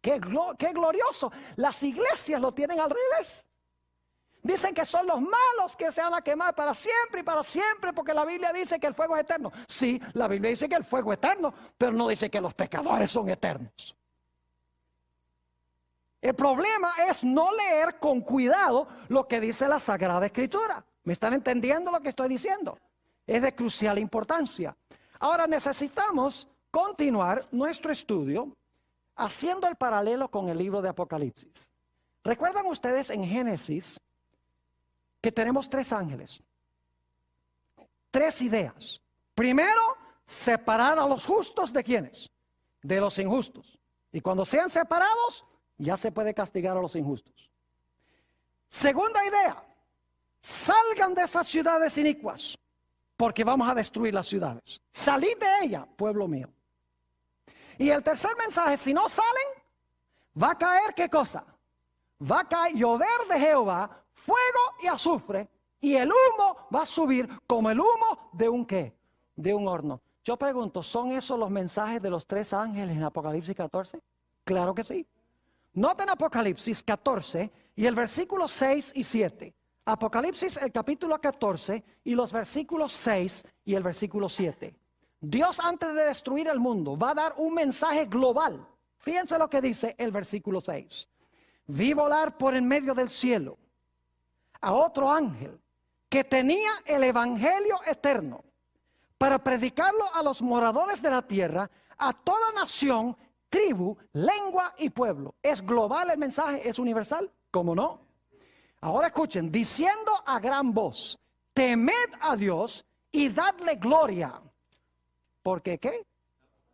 Speaker 1: ¡Qué glorioso! Las iglesias lo tienen al revés. Dicen que son los malos que se van a quemar para siempre y para siempre, porque la Biblia dice que el fuego es eterno. Sí, la Biblia dice que el fuego es eterno, pero no dice que los pecadores son eternos. El problema es no leer con cuidado lo que dice la Sagrada Escritura. ¿Me están entendiendo lo que estoy diciendo? Es de crucial importancia. Ahora necesitamos continuar nuestro estudio haciendo el paralelo con el libro de Apocalipsis. ¿Recuerdan ustedes en Génesis que tenemos 3 ángeles? 3 ideas. Primero, separar a los justos de ¿quiénes? De los injustos. Y cuando sean separados, ya se puede castigar a los injustos. Segunda idea, salgan de esas ciudades inicuas, porque vamos a destruir las ciudades. Salid de ella, pueblo mío. Y el tercer mensaje, si no salen, va a caer ¿qué cosa? Va a caer llover de Jehová, fuego y azufre, y el humo va a subir como el humo de un ¿qué? De un horno. Yo pregunto, ¿son esos los mensajes de los 3 ángeles en Apocalipsis 14? Claro que sí. Noten Apocalipsis 14 y el versículo 6 y 7. Apocalipsis el capítulo 14 y los versículos 6 y el versículo 7. Dios, antes de destruir el mundo, va a dar un mensaje global. Fíjense lo que dice el versículo 6. Vi volar por en medio del cielo a otro ángel que tenía el evangelio eterno para predicarlo a los moradores de la tierra, a toda nación, tribu, lengua y pueblo. ¿Es global el mensaje? ¿Es universal? ¿Cómo no? Ahora escuchen, diciendo a gran voz, temed a Dios y dadle gloria. ¿Por qué qué?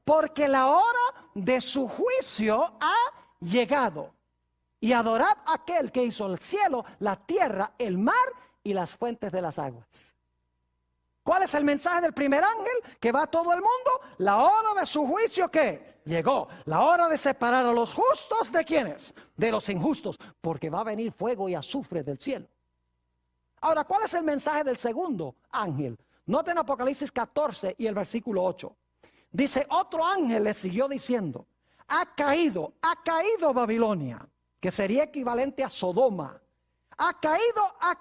Speaker 1: Porque la hora de su juicio ha llegado. Y adorad a aquel que hizo el cielo, la tierra, el mar y las fuentes de las aguas. ¿Cuál es el mensaje del primer ángel que va a todo el mundo? La hora de su juicio, ¿qué? Llegó. La hora de separar a los justos de ¿quiénes? De los injustos, porque va a venir fuego y azufre del cielo. Ahora, ¿cuál es el mensaje del segundo ángel? Noten Apocalipsis 14 y el versículo 8. Dice, otro ángel le siguió diciendo, ha caído Babilonia, que sería equivalente a Sodoma. Ha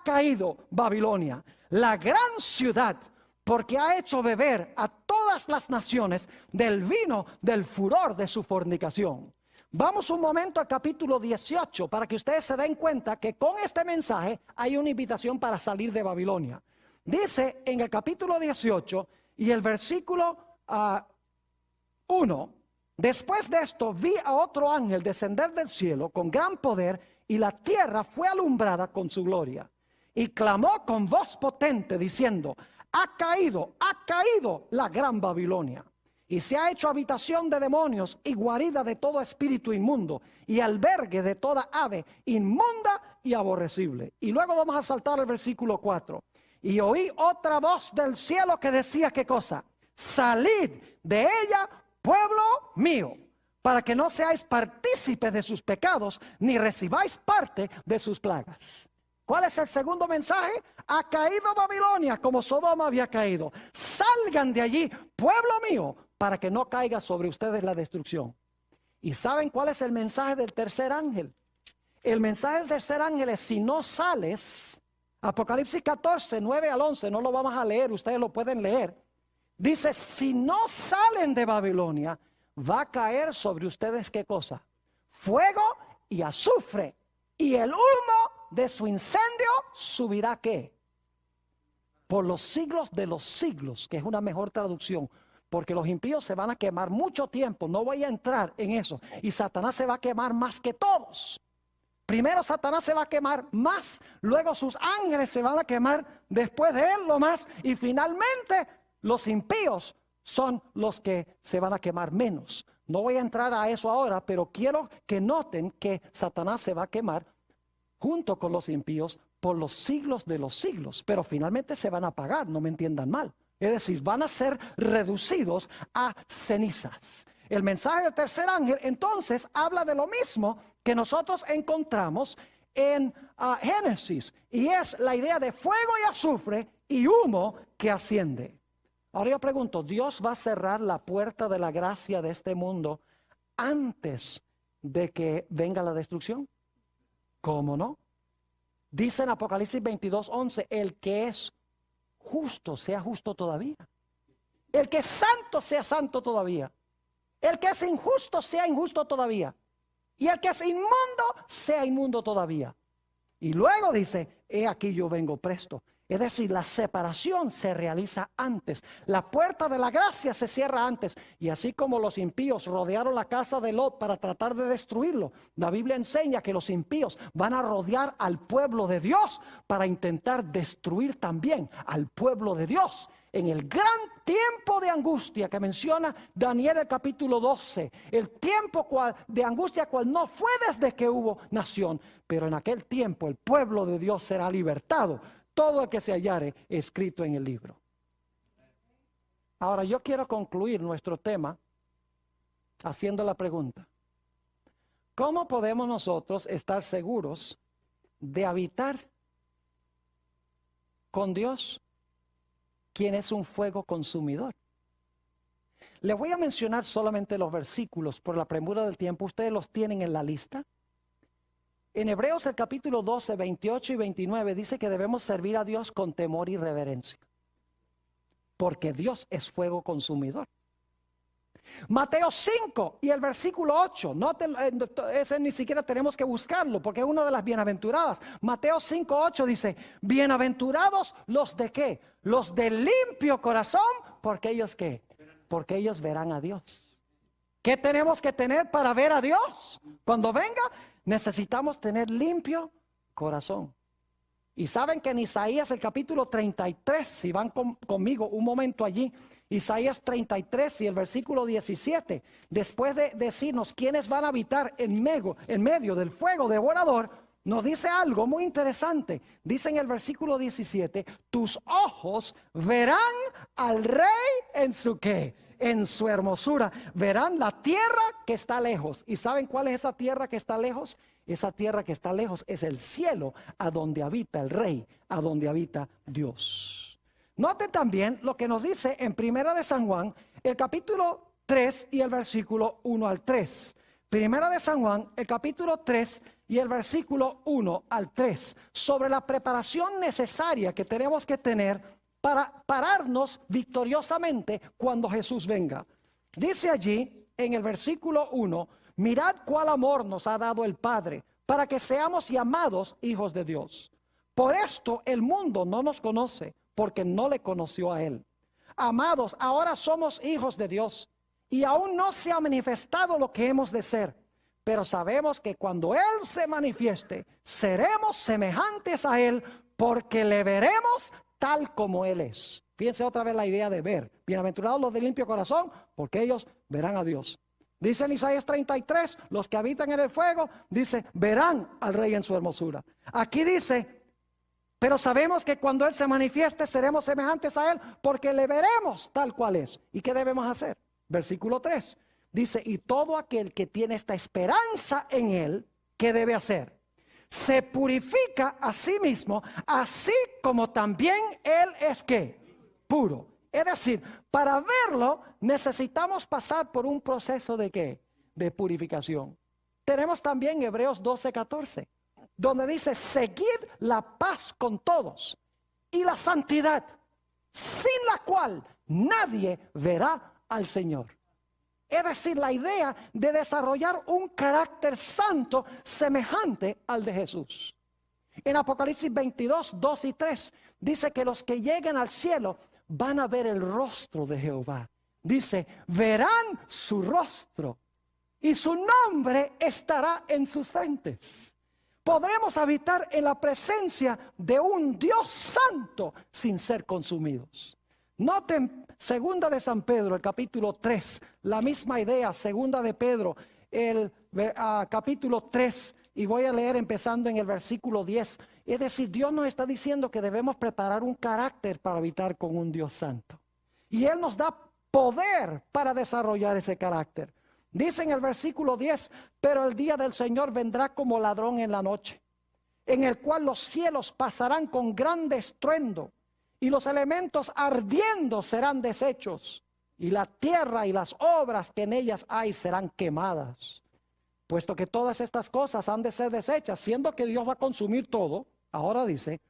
Speaker 1: caído Babilonia, la gran ciudad, porque ha hecho beber a todas las naciones del vino del furor de su fornicación. Vamos un momento al capítulo 18 para que ustedes se den cuenta que con este mensaje hay una invitación para salir de Babilonia. Dice en el capítulo 18 y el versículo 1, después de esto vi a otro ángel descender del cielo con gran poder y la tierra fue alumbrada con su gloria. Y clamó con voz potente diciendo, ha caído la gran Babilonia. y se ha hecho habitación de demonios y guarida de todo espíritu inmundo y albergue de toda ave inmunda y aborrecible. Y luego vamos a saltar al versículo 4. Y oí otra voz del cielo que decía, ¿qué cosa? Salid de ella, pueblo mío, para que no seáis partícipes de sus pecados, ni recibáis parte de sus plagas. ¿Cuál es el segundo mensaje? Ha caído Babilonia como Sodoma había caído. Salgan de allí, pueblo mío, para que no caiga sobre ustedes la destrucción. ¿Y saben cuál es el mensaje del tercer ángel? El mensaje del tercer ángel es: si no sales, Apocalipsis 14, 9 al 11, no lo vamos a leer, ustedes lo pueden leer. Dice, si no salen de Babilonia, va a caer sobre ustedes, ¿qué cosa? Fuego y azufre, y el humo de su incendio subirá, ¿qué? Por los siglos de los siglos, que es una mejor traducción, porque los impíos se van a quemar mucho tiempo. No voy a entrar en eso. Y Satanás se va a quemar más que todos. Primero Satanás se va a quemar más, luego sus ángeles se van a quemar después de él lo más, y finalmente los impíos son los que se van a quemar menos. No voy a entrar a eso ahora, pero quiero que noten que Satanás se va a quemar junto con los impíos por los siglos de los siglos, pero finalmente se van a apagar, no me entiendan mal. Es decir, van a ser reducidos a cenizas. El mensaje del tercer ángel entonces habla de lo mismo que nosotros encontramos en Génesis, y es la idea de fuego y azufre y humo que asciende. Ahora yo pregunto, ¿Dios va a cerrar la puerta de la gracia de este mundo antes de que venga la destrucción? ¿Cómo no? Dice en Apocalipsis 22:11, el que es justo sea justo todavía. El que es santo sea santo todavía. El que es injusto sea injusto todavía. Y el que es inmundo sea inmundo todavía. Y luego dice, he aquí yo vengo presto. Es decir, la separación se realiza antes. La puerta de la gracia se cierra antes. Y así como los impíos rodearon la casa de Lot para tratar de destruirlo, la Biblia enseña que los impíos van a rodear al pueblo de Dios para intentar destruir también al pueblo de Dios. En el gran tiempo de angustia que menciona Daniel el capítulo 12, el tiempo de angustia cual no fue desde que hubo nación, pero en aquel tiempo el pueblo de Dios será libertado. Todo el que se hallare escrito en el libro. Ahora yo quiero concluir nuestro tema haciendo la pregunta: ¿cómo podemos nosotros estar seguros de habitar con Dios, quien es un fuego consumidor? Les voy a mencionar solamente los versículos por la premura del tiempo. Ustedes los tienen en la lista. En Hebreos el capítulo 12, 28 y 29 dice que debemos servir a Dios con temor y reverencia, porque Dios es fuego consumidor. Mateo 5 y el versículo 8, ese ni siquiera tenemos que buscarlo porque es una de las bienaventuradas. Mateo 5, 8 dice, bienaventurados los de ¿qué? Los de limpio corazón, porque ellos ¿qué? Porque ellos verán a Dios. ¿Qué tenemos que tener para ver a Dios? Cuando venga, necesitamos tener limpio corazón. Y saben que en Isaías el capítulo 33, si van conmigo un momento allí, Isaías 33 y el versículo 17, después de decirnos quiénes van a habitar en medio del fuego devorador, nos dice algo muy interesante. Dice en el versículo 17, tus ojos verán al rey en su ¿qué? En su hermosura. Verán la tierra que está lejos. ¿Y saben cuál es esa tierra que está lejos? Esa tierra que está lejos es el cielo, a donde habita el rey, a donde habita Dios. Noten también lo que nos dice en Primera de San Juan, el capítulo 3 y el versículo 1 al 3. Primera de San Juan, el capítulo 3 y el versículo 1 al 3. Sobre la preparación necesaria que tenemos que tener para pararnos victoriosamente cuando Jesús venga. Dice allí en el versículo 1, mirad cuál amor nos ha dado el Padre, para que seamos llamados hijos de Dios. Por esto el mundo no nos conoce, porque no le conoció a Él. Amados, ahora somos hijos de Dios, y aún no se ha manifestado lo que hemos de ser. Pero sabemos que cuando Él se manifieste, seremos semejantes a Él, porque le veremos tal como Él es. Fíjense otra vez la idea de ver. Bienaventurados los de limpio corazón, porque ellos verán a Dios. Dice en Isaías 33, los que habitan en el fuego, dice, verán al Rey en su hermosura. Aquí dice, pero sabemos que cuando Él se manifieste seremos semejantes a Él, porque le veremos tal cual es. ¿Y qué debemos hacer? Versículo 3, dice, y todo aquel que tiene esta esperanza en Él, ¿qué debe hacer? Se purifica a sí mismo, así como también Él es ¿qué? Puro. Es decir, para verlo necesitamos pasar por un proceso de ¿qué? De purificación. Tenemos también Hebreos 12:14, donde dice, seguid la paz con todos y la santidad, sin la cual nadie verá al Señor. Es decir, la idea de desarrollar un carácter santo semejante al de Jesús. En Apocalipsis 22, 2 y 3 dice que los que lleguen al cielo van a ver el rostro de Jehová. Dice, verán su rostro y su nombre estará en sus frentes. Podremos habitar en la presencia de un Dios santo sin ser consumidos. Noten segunda de San Pedro, el capítulo 3, la misma idea, segunda de Pedro, el capítulo 3, y voy a leer empezando en el versículo 10. Es decir, Dios nos está diciendo que debemos preparar un carácter para habitar con un Dios santo. Y Él nos da poder para desarrollar ese carácter. Dice en el versículo 10, pero el día del Señor vendrá como ladrón en la noche, en el cual los cielos pasarán con gran estruendo, y los elementos ardiendo serán deshechos, y la tierra y las obras que en ellas hay serán quemadas. Puesto que todas estas cosas han de ser deshechas, siendo que Dios va a consumir todo, ahora dice,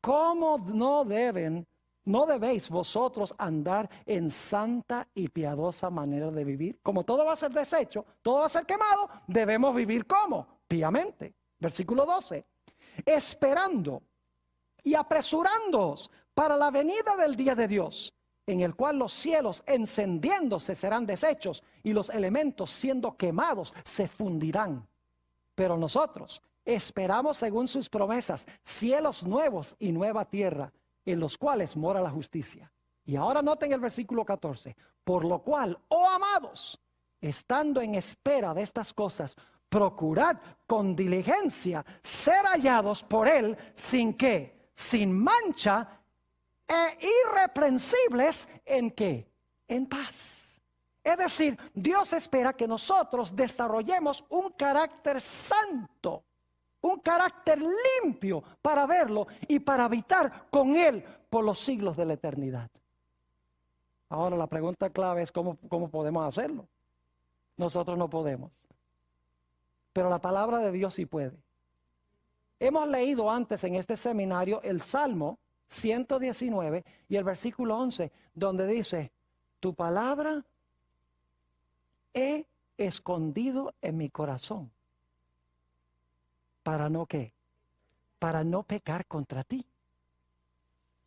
Speaker 1: ¿cómo no debéis vosotros andar en santa y piadosa manera de vivir? Como todo va a ser deshecho, todo va a ser quemado, debemos vivir ¿cómo? Piamente. Versículo 12. Esperando y apresurándoos para la venida del día de Dios, en el cual los cielos encendiéndose serán deshechos y los elementos siendo quemados se fundirán. Pero nosotros esperamos según sus promesas cielos nuevos y nueva tierra, en los cuales mora la justicia. Y ahora noten el versículo 14. Por lo cual, oh amados, estando en espera de estas cosas, procurad con diligencia ser hallados por Él sin ¿qué? Sin mancha e irreprensibles en ¿qué? En paz. Es decir, Dios espera que nosotros desarrollemos un carácter santo, un carácter limpio para verlo y para habitar con Él por los siglos de la eternidad. Ahora la pregunta clave es ¿cómo podemos hacerlo? Nosotros no podemos, pero la palabra de Dios sí puede. Hemos leído antes en este seminario el Salmo 119 y el versículo 11, donde dice, tu palabra he escondido en mi corazón. ¿Para no qué? Para no pecar contra ti.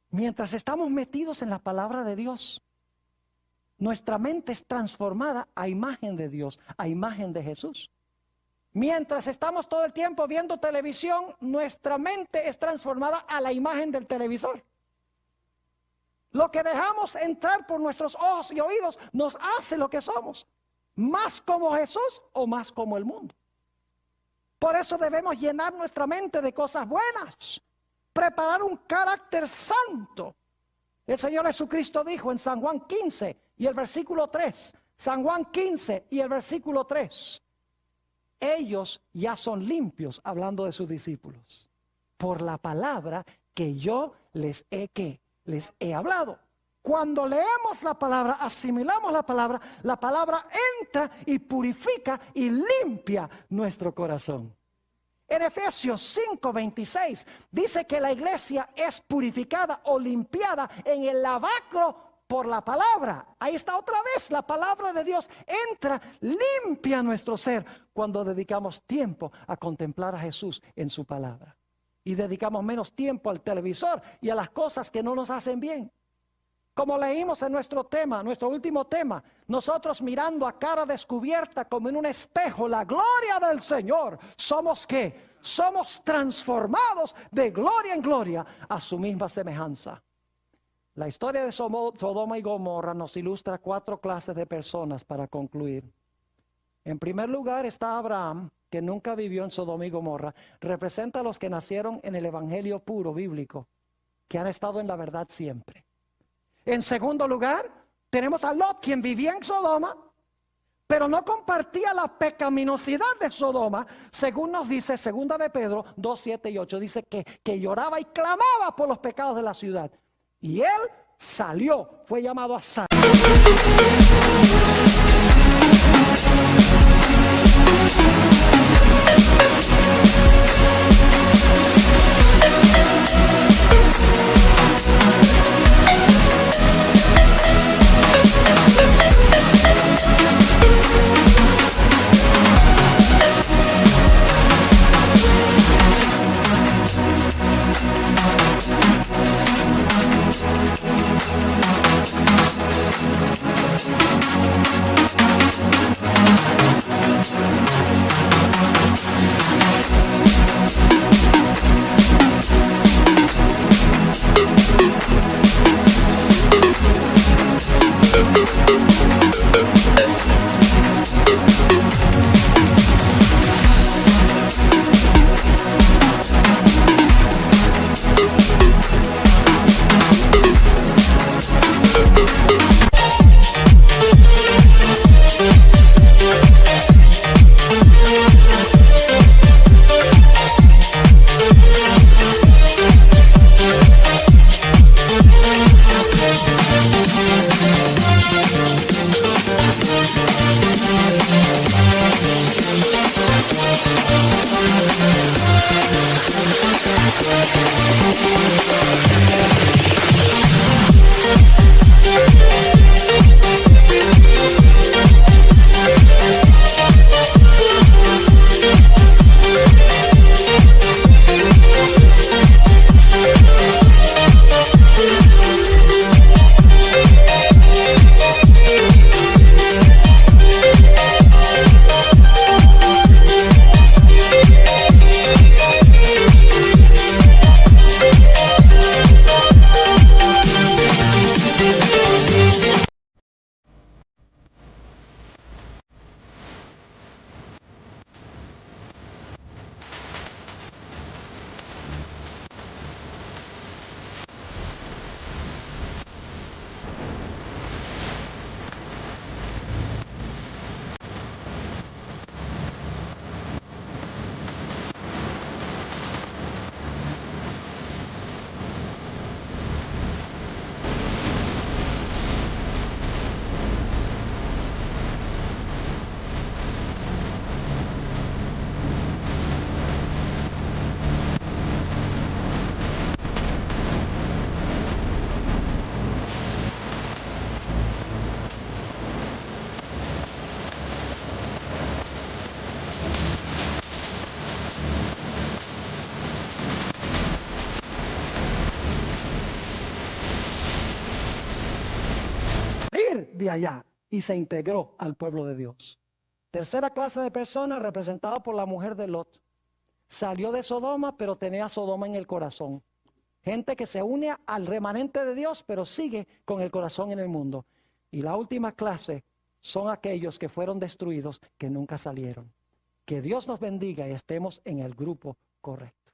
Speaker 1: Mientras estamos metidos en la palabra de Dios, nuestra mente es transformada a imagen de Dios, a imagen de Jesús. Mientras estamos todo el tiempo viendo televisión, nuestra mente es transformada a la imagen del televisor. Lo que dejamos entrar por nuestros ojos y oídos nos hace lo que somos. Más como Jesús o más como el mundo. Por eso debemos llenar nuestra mente de cosas buenas. Preparar un carácter santo. El Señor Jesucristo dijo en San Juan 15 y el versículo 3. San Juan 15 y el versículo 3. Ellos ya son limpios, hablando de sus discípulos, por la palabra que yo les he hablado. Cuando leemos la palabra, asimilamos la palabra entra y purifica y limpia nuestro corazón. En Efesios 5:26 dice que la iglesia es purificada o limpiada en el lavacro por la palabra. Ahí está otra vez, la palabra de Dios entra, limpia nuestro ser cuando dedicamos tiempo a contemplar a Jesús en su palabra. Y dedicamos menos tiempo al televisor y a las cosas que no nos hacen bien. Como leímos en nuestro tema, nuestro último tema, nosotros mirando a cara descubierta como en un espejo la gloria del Señor, ¿somos qué? somos transformados de gloria en gloria a su misma semejanza. La historia de Sodoma y Gomorra nos ilustra 4 clases de personas para concluir. En primer lugar está Abraham, que nunca vivió en Sodoma y Gomorra. Representa a los que nacieron en el evangelio puro bíblico, que han estado en la verdad siempre. En segundo lugar, tenemos a Lot, quien vivía en Sodoma, pero no compartía la pecaminosidad de Sodoma, según nos dice 2 de Pedro 2, 7 y 8. Dice que lloraba y clamaba por los pecados de la ciudad. Y él salió, fue llamado a salir. De allá y se integró al pueblo de Dios. Tercera clase de personas representada por la mujer de Lot. Salió de Sodoma, pero tenía Sodoma en el corazón. Gente que se une al remanente de Dios, pero sigue con el corazón en el mundo. Y la última clase son aquellos que fueron destruidos, que nunca salieron. Que Dios nos bendiga y estemos en el grupo correcto.